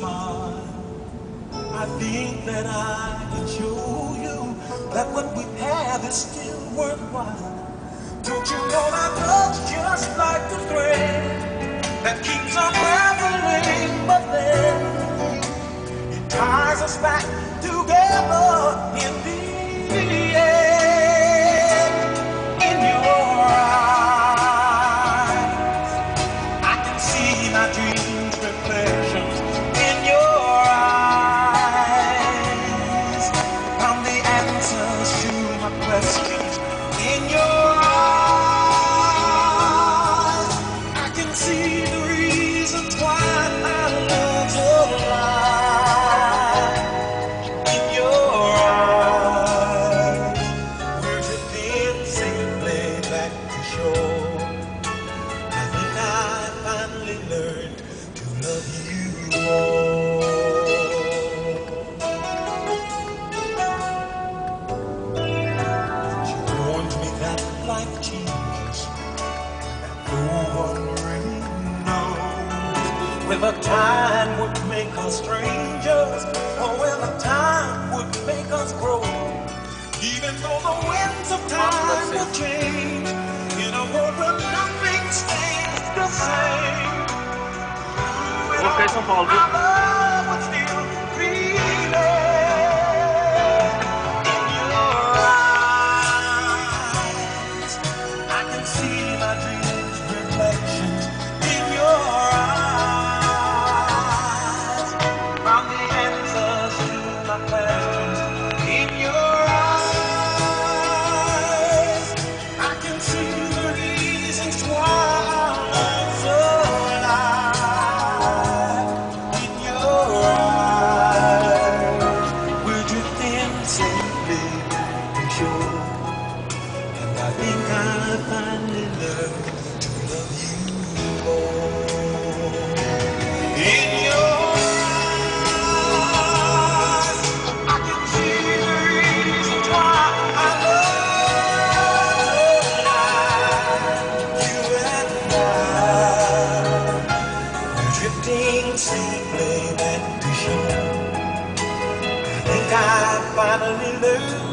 smile. I think that I can show you that what we have is still worthwhile. Don't you know that love's just like the thread that keeps on traveling, but then it ties us back together in the end. In your eyes, I can see my dreams reflections. In your eyes, found the answers to my questions. In your eyes, I can see the reasons why I love your life. In your eyes, we're drifting safely back to shore. I think I finally learned to love you more. She warned me that life changes, that no one really knows whether time would make us strangers or whether time would make us grow. Even though the winds of time will change, in a world where nothing stays the same, Vou ficar em São Paulo, viu? our love would still remain. In your eyes, I can see my dreams reflections. In your eyes, found the answers to my questions. In your eyes, I can see the reasons why I'm so alive. In your eyes, we're drifting safely back to shore. And I think I finally learned to love you more. In your eyes, I can see the reasons why I love you and I. We're drifting safely back to shore. I think I finally learned